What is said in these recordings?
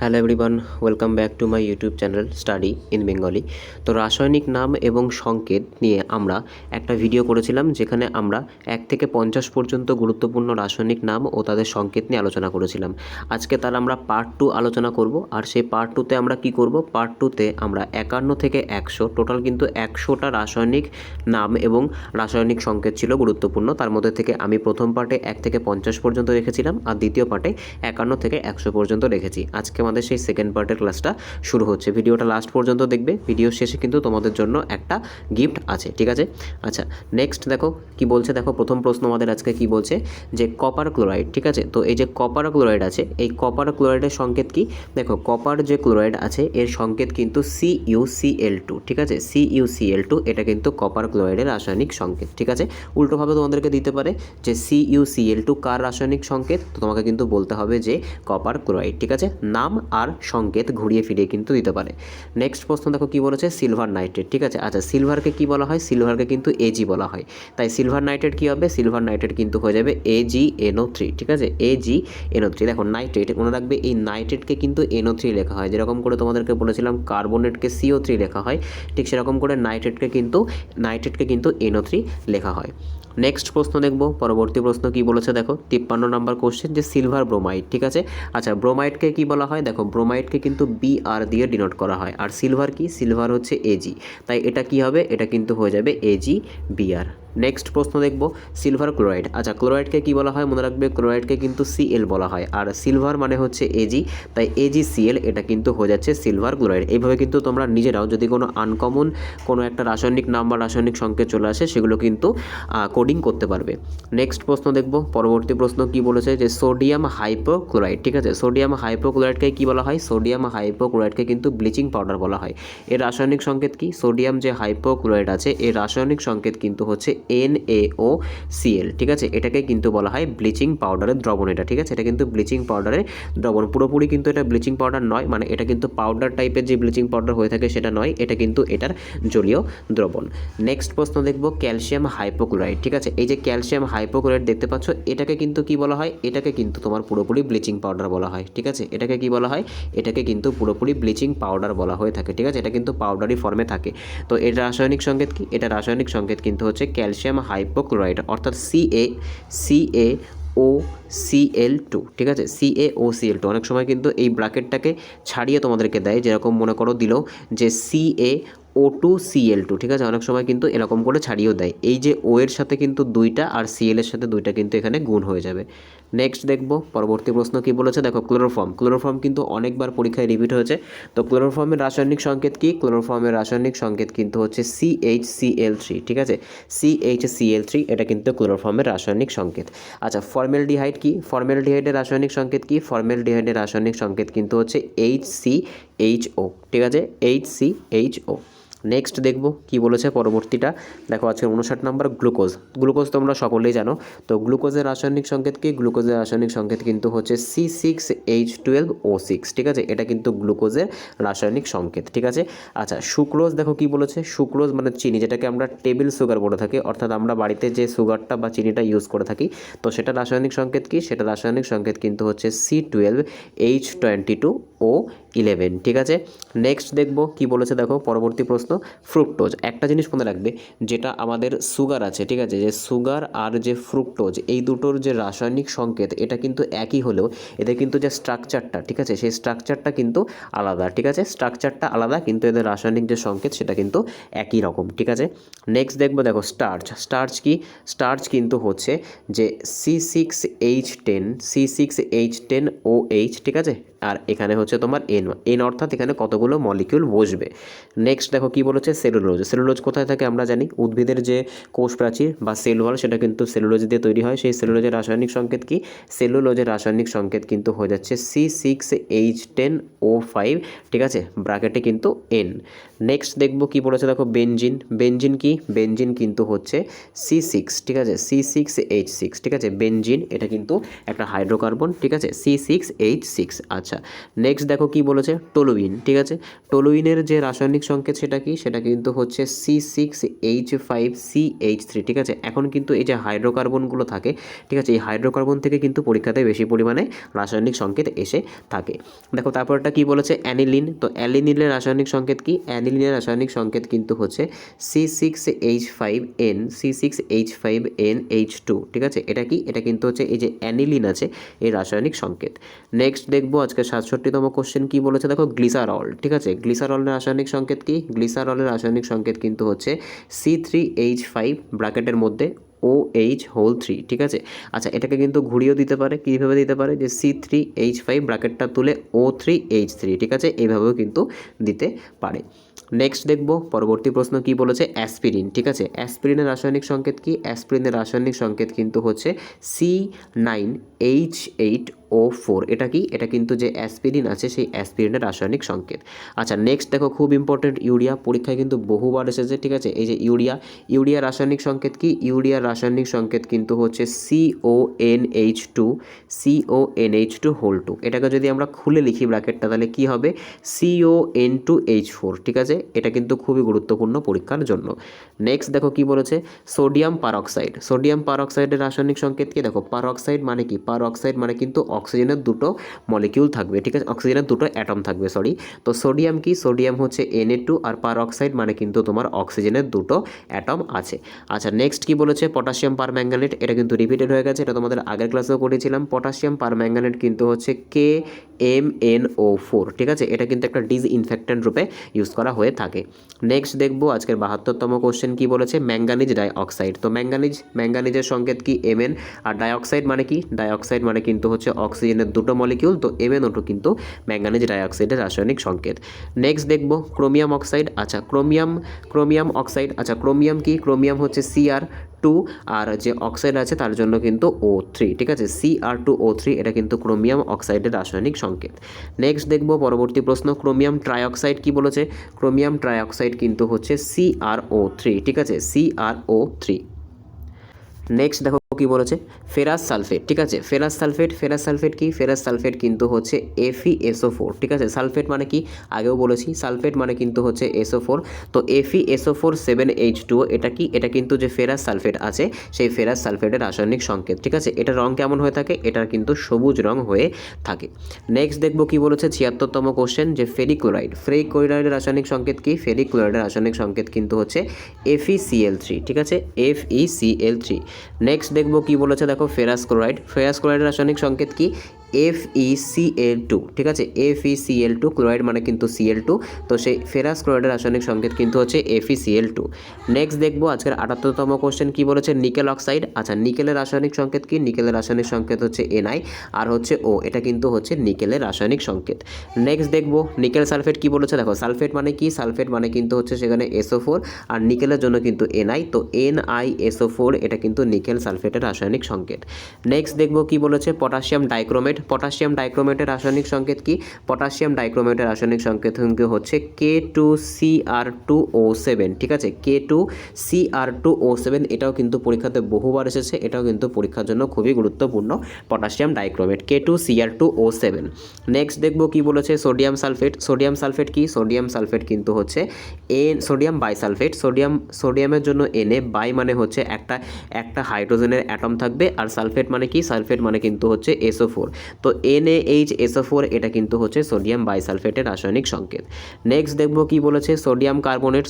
Hello everyone, welcome back to my YouTube channel study in Bengali. তো রাসায়নিক নাম এবং সংকেত নিয়ে আমরা একটা ভিডিও করেছিলাম, যেখানে আমরা 1 থেকে 50 পর্যন্ত গুরুত্বপূর্ণ রাসায়নিক নাম ও তাদের সংকেত নিয়ে আলোচনা করেছিলাম। আজকে তার আমরা পার্ট 2 আলোচনা করব। আর সেই পার্ট 2তে আমরা কি করব, পার্ট 2তে আমরা 51 থেকে 100 টোটাল কিন্তু 100টা রাসায়নিক নাম এবং রাসায়নিক সংকেত ছিল গুরুত্বপূর্ণ। তার মধ্যে থেকে আমি প্রথম পার্টে 1 থেকে 50 পর্যন্ত রেখেছিলাম, আর দ্বিতীয় পার্টে 51 থেকে 100 পর্যন্ত রেখেছি। আজকে আমাদের সেই সেকেন্ড পার্টের ক্লাসটা শুরু হচ্ছে। ভিডিওটা লাস্ট পর্যন্ত দেখবে, ভিডিও শেষে কিন্তু তোমাদের জন্য একটা গিফট আছে, ঠিক আছে? আচ্ছা, নেক্সট দেখো কি বলছে। দেখো প্রথম প্রশ্ন আমাদের আজকে কি বলছে, যে কপার ক্লোরাইড, ঠিক আছে? তো এই যে কপার ক্লোরাইড আছে, এই কপার ক্লোরাইডের সংকেত কি? দেখো কপার যে ক্লোরাইড আছে এর সংকেত কিন্তু CuCl2, ঠিক আছে? CuCl2 এটা কিন্তু কপার ক্লোরাইডের রাসায়নিক সংকেত, ঠিক আছে? উল্টোভাবে তোমাদেরকে দিতে পারে যে CuCl2 কার রাসায়নিক সংকেত, তো তোমাকে কিন্তু বলতে হবে যে কপার ক্লোরাইড, ঠিক আছে? নাম আর সংকেত ঘুরিয়ে ফিরিয়ে কিন্তু দিতে পারে। নেক্সট প্রশ্ন দেখো কি বলেছে, সিলভার নাইট্রেট, ঠিক আছে? আচ্ছা, সিলভারকে কি বলা হয়? সিলভারকে কিন্তু Ag বলা হয়। তাই সিলভার নাইট্রেট কি হবে? সিলভার নাইট্রেট কিন্তু হয়ে যাবে AgNO3, ঠিক আছে? AgNO3। দেখো নাইট্রেট, মনে রাখবে এই নাইট্রেটকে কিন্তু NO3 লেখা হয়। যেরকম করে তোমাদেরকে বলেছিলাম কার্বনেটকে CO3 লেখা হয়, ঠিক সেরকম করে নাইট্রেটকে কিন্তু NO3 লেখা হয়। নেক্সট প্রশ্ন দেখব, পরবর্তী প্রশ্ন কি বলেছে দেখো, 53 নম্বর কোশ্চেন, যে সিলভার ব্রোমাইড, ঠিক আছে? আচ্ছা, ব্রোমাইডকে কি বলা হয়? দেখো ব্রোমাইডকে কিন্তু Br দিয়ে ডিনোট করা হয়। আর সিলভার কি? সিলভার হচ্ছে Ag, তাই এটা কি হবে? এটা কিন্তু হয়ে যাবে AgBr। নেক্সট প্রশ্ন দেখব, সিলভার ক্লোরাইড। আচ্ছা, ক্লোরাইডকে কি বলা হয়? মনে রাখবে ক্লোরাইডকে কিন্তু Cl বলা হয়, আর সিলভার মানে হচ্ছে Ag, তাই AgCl এটা কিন্তু হয়ে যাচ্ছে সিলভার ক্লোরাইড। এইভাবে কিন্তু তোমরা নিজেরাও যদি কোনো আনকমন কোনো একটা রাসায়নিক নাম বা রাসায়নিক সংকেত চলে আসে, সেগুলো কিন্তু কোডিং করতে পারবে। নেক্সট প্রশ্ন দেখব, পরবর্তী প্রশ্ন কি বলেছে, যে সোডিয়াম হাইপোক্লোরাইড, ঠিক আছে? সোডিয়াম হাইপোক্লোরাইডকে কি বলা হয়? সোডিয়াম হাইপোক্লোরাইডকে কিন্তু ব্লিচিং পাউডার বলা হয়। এর রাসায়নিক সংকেত কি? সোডিয়াম যে হাইপোক্লোরাইড আছে এর রাসায়নিক সংকেত কিন্তু হচ্ছে NaOCl, ঠিক আছে? এটাকে কিন্তু বলা হয় ব্লিচিং পাউডারের দ্রবণ, এটা, ঠিক আছে? এটা কিন্তু ব্লিচিং পাউডারের দ্রবণ, পুরোপুরি কিন্তু এটা ব্লিচিং পাউডার নয়, মানে এটা কিন্তু পাউডার টাইপের যে ব্লিচিং পাউডার হয়ে থাকে সেটা নয়, এটা কিন্তু এটার জলীয় দ্রবণ। নেক্সট প্রশ্ন দেখব, ক্যালসিয়াম হাইপোক্লোরাইড, ঠিক আছে? এই যে ক্যালসিয়াম হাইপোক্লোরাইড দেখতে পাচ্ছ, এটাকে কিন্তু কি বলা হয়? এটাকে কিন্তু তোমার পুরোপুরি ব্লিচিং পাউডার বলা হয়, ঠিক আছে? এটাকে কি বলা হয়? এটাকে কিন্তু পুরোপুরি ব্লিচিং পাউডার বলা হয়ে থাকে, ঠিক আছে? এটা কিন্তু পাউডারি ফর্মে থাকে। তো এর রাসায়নিক সংকেত কি? এটা রাসায়নিক সংকেত কিন্তু হচ্ছে ক্যালসিয়াম হাইপোক্লোরাইড, অর্থাৎ CaCO2, ঠিক আছে? CaOCl2। অনেক সময় কিন্তু এই ব্র্যাকেটটাকে ছাড়িয়ে তোমাদেরকে দেয়, যেরকম মনে করো দিল যে CaO2Cl2, ঠিক আছে? অনেক সময় কিন্তু এরকম করে ছাড়িয়েও দেয়। এই যে O এর সাথে কিন্তু 2টা আর Cl এর সাথে 2টা কিন্তু এখানে গুণ হয়ে যাবে। নেক্সট দেখব, পরবর্তী প্রশ্ন কি বলেছে দেখো, ক্লোরোফর্ম। ক্লোরোফর্ম কিন্তু অনেকবার পরীক্ষায় রিপিট হয়েছে। তো ক্লোরোফর্মের রাসায়নিক সংকেত কি? ক্লোরোফর্মের রাসায়নিক সংকেত কিন্তু হচ্ছে CHCl3, ঠিক আছে? CHCl3 এটা কিন্তু ক্লোরোফর্মের রাসায়নিক সংকেত। আচ্ছা, ফর্মালডিহাইড কি? ফর্মালডিহাইডের রাসায়নিক সংকেত কি? ফর্মালডিহাইডের রাসায়নিক সংকেত কিন্তু হচ্ছে HCHO, ঠিক আছে? HCHO। নেক্সট দেখব কি বলেছে পরবর্তীটা, দেখো আজকে 59 নম্বর, গ্লুকোজ। গ্লুকোজ তোমরা সকলেই জানো। তো গ্লুকোজের রাসায়নিক সংকেত কি? গ্লুকোজের রাসায়নিক সংকেত কিন্তু হচ্ছে C6H12O6, ঠিক আছে? এটা কিন্তু গ্লুকোজের রাসায়নিক সংকেত, ঠিক আছে? আচ্ছা, সুক্রোজ দেখো কি বলেছে, সুক্রোজ মানে চিনি, যেটাকে আমরা টেবিল সুগার বলে থাকি, অর্থাৎ আমরা বাড়িতে যে সুগারটা বা চিনিটা ইউজ করে থাকি, তো সেটা রাসায়নিক সংকেত কি? সেটা রাসায়নিক সংকেত কিন্তু হচ্ছে C12H22O11, ঠিক আছে? নেক্সট দেখব কি বলেছে দেখো, পরবর্তী প্রশ্ন, ফ্রুক্টোজ। একটা জিনিস মনে রাখবে, যেটা আমাদের সুগার আছে, ঠিক আছে? যে সুগার আর যে ফ্রুক্টোজ, এই দুটোর যে রাসায়নিক সংকেত এটা কিন্তু একই হলেও এদের কিন্তু যে স্ট্রাকচারটা, ঠিক আছে, সেই স্ট্রাকচারটা কিন্তু আলাদা, ঠিক আছে? স্ট্রাকচারটা আলাদা, কিন্তু এদের রাসায়নিক যে সংকেত সেটা কিন্তু একই রকম, ঠিক আছে? নেক্সট দেখবো দেখো, স্টার্চ। স্টার্চ কি? স্টার্চ কিন্তু হচ্ছে যে C6H10OH, ঠিক আছে? আর এখানে হচ্ছে তোমার N অর্থাৎ এখানে কতগুলো মলিকিউল বসবে। নেক্সট দেখো কি বলেছে, সেলুলোজ। সেলুলোজ কোথায় থাকে আমরা জানি, উদ্ভিদের যে কোষ প্রাচীর বা সেল ওয়াল সেটা কিন্তু সেলুলোজ দিয়ে তৈরি হয়। সেই সেলুলোজের রাসায়নিক সংকেত কি? সেলুলোজের রাসায়নিক সংকেত কিন্তু হয়ে যাচ্ছে C6H10O5, ঠিক আছে? ব্র্যাকেটে কিন্তু N। নেক্সট দেখব কি বলেছে দেখো, বেনজিন। বেনজিন কি? বেনজিন কিন্তু হচ্ছে C6, ঠিক আছে? C6H6, ঠিক আছে? বেনজিন এটা কিন্তু একটা হাইড্রোকার্বন, ঠিক আছে? C6H6। আচ্ছা, নেক্সট দেখো কি বলেছে বলেছে টলুইন, ঠিক আছে। টলুইনের যে রাসায়নিক সংকেত সেটা কি, সেটা কিন্তু হচ্ছে C6H5CH3, ঠিক আছে। এখন কিন্তু এই যে হাইড্রোকার্বনগুলো থাকে, ঠিক আছে, এই হাইড্রোকার্বন থেকে কিন্তু পরীক্ষাতে বেশি পরিমাণে রাসায়নিক সংকেত এসে থাকে। দেখো তারপরটা কি বলেছে, অ্যানিলিন। তো অ্যানিলিনের রাসায়নিক সংকেত কি, অ্যানিলিনের রাসায়নিক সংকেত কিন্তু হচ্ছে C6H5NH2, ঠিক আছে। এটা কি, এটা কিন্তু হচ্ছে এই যে অ্যানিলিন আছে এই রাসায়নিক সংকেত। নেক্সট দেখবো আজকে 67তম কোশ্চেন কি বলেছে, দেখো গ্লিসারল, ঠিক আছে। গ্লিসারলের রাসায়নিক সংকেত কি, গ্লিসারলের রাসায়নিক সংকেত কিন্তু হচ্ছে C3H5 ব্র্যাকেটের মধ্যে OH3, ঠিক আছে। আচ্ছা এটাকে কিন্তু ঘুরিয়েও দিতে পারে, কীভাবে দিতে পারে, যে C3H5 ব্র্যাকেটটা তুলে O3H3, ঠিক আছে, এইভাবেও কিন্তু দিতে পারে। নেক্সট দেখব পরবর্তী প্রশ্ন কি বলেছে, অ্যাসপিরিন, ঠিক আছে। অ্যাসপিরিনের রাসায়নিক সংকেত কি, অ্যাসপিরিনের রাসায়নিক সংকেত কিন্তু হচ্ছে C9H8O4। এটা কি, এটা কিন্তু যে অ্যাসপিরিন আছে সেই অ্যাসপিরিনের রাসায়নিক সংকেত। আচ্ছা নেক্সট দেখো খুব ইম্পর্টেন্ট, ইউরিয়া, পরীক্ষায় কিন্তু বহুবার এসেছে, ঠিক আছে। এই যে ইউরিয়া, ইউরিয়া রাসায়নিক সংকেত কি, ইউরিয়ার রাসায়নিক সংকেত কিন্তু হচ্ছে CONH2 এটাকে যদি আমরা খুলে লিখি ব্র্যাকেটটা তাহলে কি হবে, CON2H4, ঠিক আছে। এটা কিন্তু খুবই গুরুত্বপূর্ণ পরীক্ষার জন্য। নেক্সট দেখো কি বলেছে, সোডিয়াম পারঅক্সাইড, সোডিয়াম পারঅক্সাইডের রাসায়নিক সংকেত কি, দেখো পারঅক্সাইড মানে কি, পারঅক্সাইড মানে কিন্তু অক্সিজেনের দুটো মলিকিউল থাকবে, ঠিক আছে, অক্সিজেনের দুটো অ্যাটম থাকবে, সরি। তো সোডিয়াম কি, সোডিয়াম হচ্ছে Na2, আর পারঅক্সাইড মানে কিন্তু তোমার অক্সিজেনের দুটো অ্যাটম আছে। আচ্ছা নেক্সট কি বলেছে, পটাশিয়াম পারম্যাঙ্গানেট, এটা কিন্তু রিপিটেড হয়ে গেছে, এটা তোমাদের আগের ক্লাসেও করেছিলাম। পটাশিয়াম পারম্যাঙ্গানেট কিন্তু হচ্ছে KMNO4, ঠিক আছে। এটা কিন্তু একটা ডিসইনফেক্ট্যান্ট রূপে ইউজ করা হয়ে থাকে। নেক্সট দেখবো আজকের 72তম কোশ্চেন কি বলেছে, ম্যাঙ্গানিজ ডাইঅক্সাইড। তো ম্যাঙ্গানিজের সংকেত কি, Mn, আর ডাইঅক্সাইড মানে কি, ডাইঅক্সাইড মানে কিন্তু হচ্ছে অক্সিজেনের দুটো মলিকিউল, তো MnO2 কিন্তু ম্যাঙ্গানিজ ডাইঅক্সাইডের রাসায়নিক সংকেত। নেক্সট দেখবো ক্রোমিয়াম অক্সাইড। আচ্ছা ক্রোমিয়াম অক্সাইড, আচ্ছা ক্রোমিয়াম কি, ক্রোমিয়াম হচ্ছে Cr2, আর যে অক্সাইড আছে তার জন্য কিন্তু O3, ঠিক আছে, Cr2O3, এটা কিন্তু ক্রোমিয়াম অক্সাইডের রাসায়নিক সংকেত। নেক্সট দেখবো পরবর্তী প্রশ্ন, ক্রোমিয়াম ট্রাইঅক্সাইড কি বলেছে, ক্রোমিয়াম ট্রাইঅক্সাইড কিন্তু হচ্ছে CrO3, ঠিক আছে, CrO3। নেক্সট দেখো কি বলেছে, ফেরাস সালফেট, ঠিক আছে। ফেরাস সালফেট কি, ফেরাস সালফেট কিন্তু হচ্ছে FeSO4, ঠিক আছে। সালফেট মানে কি, আগেও বলেছি, সালফেট মানে কিন্তু হচ্ছে SO4, তো FeSO4 7H2O, এটা কি, এটা কিন্তু যে ফেরাস সালফেট আছে সেই ফেরাস সালফেটের রাসায়নিক সংকেত, ঠিক আছে। এটা রং কেমন হয়ে থাকে, এটার কিন্তু সবুজ রং হয়ে থাকে। নেক্সট দেখবো কি বলেছে 76তম কোশ্চেন, যে ফেরিক্লোরাইডের রাসায়নিক সংকেত কি, ফেরিক্লোরাইডের রাসায়নিক সংকেত কিন্তু হচ্ছে FeCl3, ঠিক আছে, FeCl3। নেক্সট দেখবো কি বলেছে, দেখো ফেরাস ক্লোরাইডের রাসায়নিক সংকেত কি, FeCl2, ঠিক আছে, FeCl2, ক্লোরাইড মানে কিন্তু Cl2, তো সেই ফেরাস ক্লোরাইডের রাসায়নিক সংকেত কিন্তু হচ্ছে FeCl2। নেক্সট দেখবো আজকের 78তম কোশ্চেন কি বলেছে, নিকেল অক্সাইড। আচ্ছা নিকেলের রাসায়নিক সংকেত কি, নিকেলের রাসায়নিক সংকেত হচ্ছে Ni, আর হচ্ছে O, এটা কিন্তু হচ্ছে নিকেলের রাসায়নিক সংকেত। নেক্সট দেখবো নিকেল সালফেট কি বলেছে, দেখো সালফেট মানে কি, সালফেট মানে কিন্তু হচ্ছে সেখানে SO4, আর নিকেলের জন্য কিন্তু Ni, তো NiSO4, এটা কিন্তু নিকেল সালফেটের রাসায়নিক সংকেত। নেক্সট দেখবো কি বলেছে, পটাশিয়াম ডাইক্রোমেটের রাসায়নিক সংকেত কি, পটাশিয়াম ডাইক্রোমেটের রাসায়নিক সংকেত হচ্ছে K2Cr2O7, ঠিক আছে, K2Cr2O7, এটাও কিন্তু পরীক্ষাতে বহুবার এসেছে, এটাও কিন্তু পরীক্ষার জন্য খুবই গুরুত্বপূর্ণ, পটাশিয়াম ডাইক্রোমেট K2Cr2O7। নেক্সট দেখবো কি বলেছে, সোডিয়াম সালফেট কি, সোডিয়াম সালফেট কিন্তু হচ্ছে সোডিয়াম বাইসালফেট, সোডিয়ামের জন্য Na, বাই মানে হচ্ছে একটা হাইড্রোজেনের অ্যাটম থাকবে, আর সালফেট মানে কি, সালফেট মানে কিন্তু হচ্ছে SO4, তো NaHSO4, এটা কিন্তু হচ্ছে সোডিয়াম বাইসালফেটের রাসায়নিক সংকেত। নেক্সট দেখবো কি বলেছে, সোডিয়াম কার্বনেট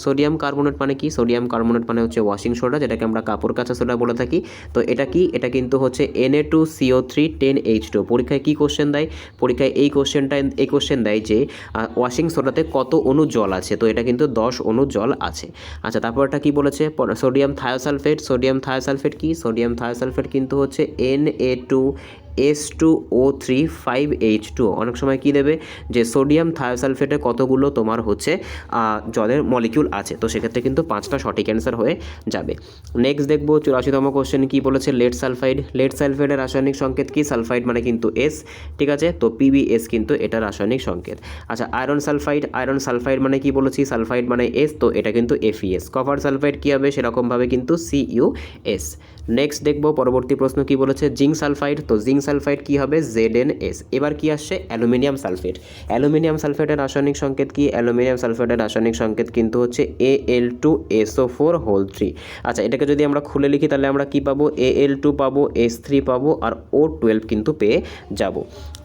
মানে কি, সোডিয়াম কার্বনেট মানে হচ্ছে ওয়াশিং সোডা, যেটাকে আমরা কাপড় কাচা সোডা বলে থাকি, তো এটা কি, এটা কিন্তু হচ্ছে Na2CO3 10H2। পরীক্ষায় কি কোশ্চেন দেয়, পরীক্ষায় এই কোশ্চেন দেয় যে ওয়াশিং সোডাতে কত অণু জল আছে, তো এটা কিন্তু 10 অণু জল আছে। আচ্ছা তারপরটা কি বলেছে, সোডিয়াম থায়োসালফেট কি, সোডিয়াম থায়োসালফেট কিন্তু হচ্ছে Na2S2O3 5H2O। অনেক সময় কি দেবে, যে সোডিয়াম থায়োসালফেটে কতগুলো তোমার হচ্ছে জলের মলিকিউল আছে, তো সেক্ষেত্রে কিন্তু 5টা সঠিক অ্যান্সার হয়ে যাবে। নেক্সট দেখবো 84তম কোশ্চেন কি বলেছে, লেড সালফাইডের রাসায়নিক সংকেত কি, সালফাইড মানে কিন্তু S, ঠিক আছে, তো PbS কিন্তু এটা রাসায়নিক সংকেত। আচ্ছা আয়রন সালফাইড মানে কি বলেছি, সালফাইড মানে S, তো এটা কিন্তু FeS। কপার সালফাইড কি হবে, সেরকমভাবে কিন্তু CuS। নেক্সট দেখবো পরবর্তী প্রশ্ন কি বলেছে, জিঙ্ক সালফাইড সালফাইড কি হবে ZnS। এবার কি আসছে অ্যালুমিনিয়াম সালফেট। অ্যালুমিনিয়াম সালফেটের রাসায়নিক সংকেত কি, অ্যালুমিনিয়াম সালফেটের রাসায়নিক সংকেত কিন্তু হচ্ছে Al2SO4 3। আচ্ছা এটাকে যদি আমরা খুলে লিখি তাহলে আমরা কি পাবো, Al2 পাবো, S3 পাবো আর O12 কিন্তু পেয়ে যাব।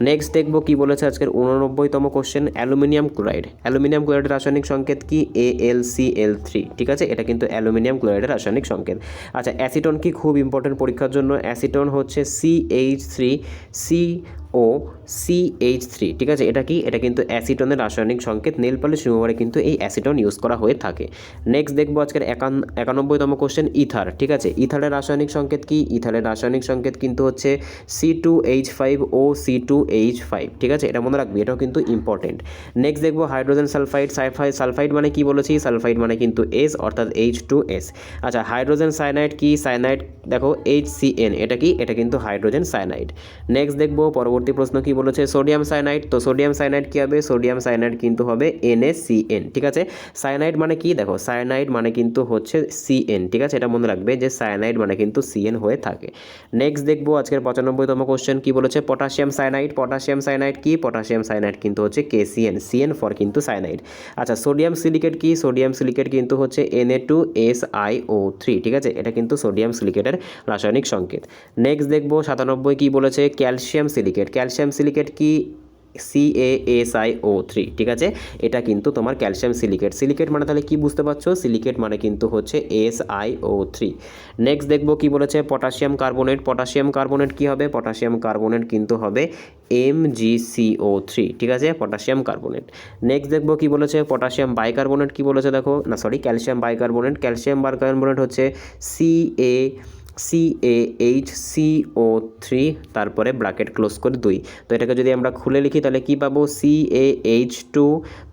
নেক্সট দেখবো কি বলেছে আজকের 89তম কোশ্চেন, অ্যালুমিনিয়াম ক্লোরাইড। অ্যালুমিনিয়াম ক্লোরাইডের রাসায়নিক সংকেত কি AlCl3। ঠিক আছে, এটা কিন্তু অ্যালুমিনিয়াম ক্লোরাইডের রাসায়নিক সংকেত। আচ্ছা অ্যাসিটন কি, খুব ইম্পর্টেন্ট পরীক্ষার জন্য, অ্যাসিটন হচ্ছে CH3COCH3। ঠিক আছে, এটা কি, এটা কিন্তু অ্যাসিটনের রাসায়নিক সংকেত। নেল পলিশ রিমুভারে কিন্তু এই অ্যাসিটন ইউজ করা হয়ে থাকে। নেক্সট দেখবো আজকের 91তম কোশ্চেন, ইথার। ঠিক আছে, ইথারের রাসায়নিক সংকেত কি, ইথারের রাসায়নিক সংকেত কিন্তু হচ্ছে C2H5OC2H5। ঠিক আছে, এটা মনে রাখবি, এটাও কিন্তু ইম্পর্টেন্ট। নেক্সট দেখবো হাইড্রোজেন সালফাইড। সালফাইড মানে কি বলেছি, সালফাইড মানে কিন্তু S অর্থাৎ H2S। আচ্ছা হাইড্রোজেন সায়ানাইড কি, সায়ানাইড দেখো HCN, এটা কি, এটা কিন্তু হাইড্রোজেন সায়ানাইড। নেক্সট দেখবো পরবর্তী প্রশ্ন কি বলেছে, সোডিয়াম সায়ানাইড। তো সোডিয়াম সায়ানাইড কি হবে, সোডিয়াম সায়ানাইড কিন্তু হবে NaCN। ঠিক আছে, সায়ানাইড মানে কি, দেখো সায়ানাইড মানে কিন্তু হচ্ছে CN। ঠিক আছে, এটা মনে রাখবে যে সায়ানাইড মানে কিন্তু CN হয়ে থাকে। নেক্সট দেখবো আজকের 95তম কোশ্চেন কি বলেছে, পটাশিয়াম সায়ানাইড। পটাশিয়াম সায়ানাইড কি, পটাশিয়াম সায়ানাইড কিন্তু হচ্ছে KCN, CN ফর কিন্তু সায়ানাইড। আচ্ছা সোডিয়াম সিলিকেট কি, সোডিয়াম সিলিকেট কিন্তু হচ্ছে Na2SiO3। ঠিক আছে, এটা কিন্তু সোডিয়াম সিলিকেটের রাসায়নিক সংকেত। নেক্সট দেখবো 97 কি বলেছে, ক্যালসিয়াম সিলিকেট। ক্যালসিয়াম সিলিকেট কি CaSiO3। ঠিক আছে, এটা কিন্তু তোমার ক্যালসিয়াম সিলিকেট। সিলিকেট মানে তাহলে কি বুঝতে পারছো, সিলিকেট মানে কিন্তু হচ্ছে SiO3। নেক্সট দেখবো কি বলেছে, পটাশিয়াম কার্বনেট। পটাশিয়াম কার্বনেট কি হবে, পটাশিয়াম কার্বনেট কিন্তু হবে MgCO3। ঠিক আছে, পটাশিয়াম কার্বনেট। নেক্সট দেখবো কি বলেছে, পটাশিয়াম বাইকার্বনেট কি বলেছে, দেখো না sorry calcium bicarbonate. Calcium bicarbonate হচ্ছে CaHCO3 তারপরে ব্র্যাকেট ক্লোজ করে 2। তো এটাকে যদি আমরা খুলে লিখি তাহলে কি পাবো, CaH2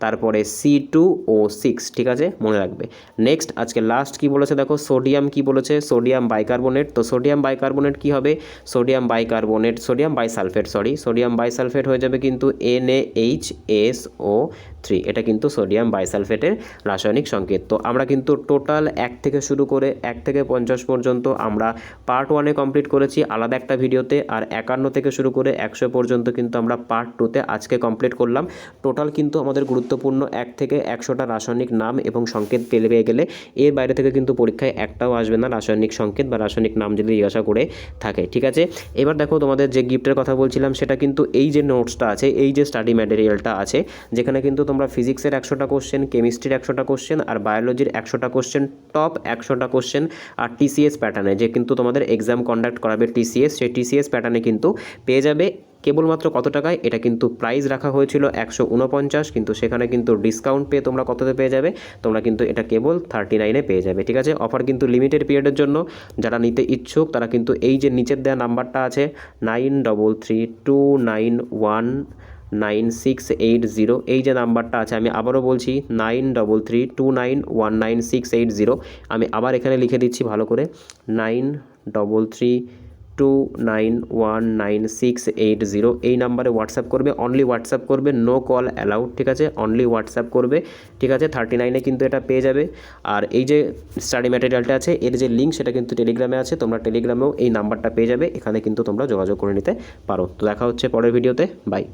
তারপরে C2O6। ঠিক আছে, মনে রাখবে। নেক্সট আজকে লাস্ট কি বলেছে দেখো, সোডিয়াম কি বলেছে, সোডিয়াম বাইকার্বনেট। তো সোডিয়াম বাইকার্বনেট কি হবে, sodium bicarbonate, sodium bisulphate sodium bisulphate হয়ে যাবে কিন্তু NaHSO3। এটা কিন্তু সোডিয়াম বাইসালফেটের রাসায়নিক সংকেত। তো আমরা কিন্তু টোটাল 1 থেকে শুরু করে 1 থেকে 50 পর্যন্ত আমরা পার্ট 1-এ কমপ্লিট করেছি আলাদা একটা ভিডিওতে, আর 51 থেকে শুরু করে 100 পর্যন্ত কিন্তু আমরা পার্ট 2-তে আজকে কমপ্লিট করলাম। টোটাল কিন্তু আমাদের গুরুত্বপূর্ণ 1 থেকে 100টা রাসায়নিক নাম এবং সংকেত পেয়ে গেলে এর বাইরে থেকে কিন্তু পরীক্ষায় একটাও আসবে না রাসায়নিক সংকেত বা রাসায়নিক নাম যদি জিজ্ঞাসা করে থাকে। ঠিক আছে, এবার দেখো তোমাদের যে গিফটের কথা বলছিলাম সেটা কিন্তু এই যে নোটসটা আছে, এই যে স্টাডি ম্যাটেরিয়ালটা আছে, যেখানে কিন্তু তোমরা ফিজিক্সের 100টা কোশ্চেন, কেমিস্ট্রির 100টা কোশ্চেন আর বায়োলজির 100টা কোশ্চেন, টপ 100টা কোশ্চেন আর TCS প্যাটার্নে যে কিন্তু তোমাদের এক্সাম কন্ডাক্ট করাবে TCS, সেই TCS প্যাটার্নে কিন্তু পেয়ে যাবে। কেবলমাত্র কত টাকায়, এটা কিন্তু প্রাইস রাখা হয়েছিল 149, কিন্তু সেখানে কিন্তু ডিসকাউন্ট পেয়ে তোমরা কততে পেয়ে যাবে, তোমরা কিন্তু এটা কেবল 39-এ পেয়ে যাবে। ঠিক আছে, অফার কিন্তু লিমিটেড পিরিয়ডের জন্য। যারা নিতে ইচ্ছুক তারা কিন্তু এই যে নিচের দেওয়া নাম্বারটা আছে 9332999680, এই যে নাম্বারটা আছে আমি আবারও বলছি 9332991680। আমি আবার এখানে লিখে দিচ্ছি ভালো করে, 9332991680। এই নাম্বারে হোয়াটসঅ্যাপ করবে, অনলি হোয়াটসঅ্যাপ করবে, নো কল অ্যালাউড। ঠিক আছে, অনলি হোয়াটসঅ্যাপ করবে। ঠিক আছে, 39-এ কিন্তু এটা পেয়ে যাবে। আর এই যে স্টাডি ম্যাটেরিয়ালটা আছে এর যে লিঙ্ক সেটা কিন্তু টেলিগ্রামে আছে, তোমরা টেলিগ্রামেও এই নাম্বারটা পেয়ে যাবে, এখানে কিন্তু তোমরা যোগাযোগ করে নিতে পারো। তো দেখা হচ্ছে পরের ভিডিওতে, বাই।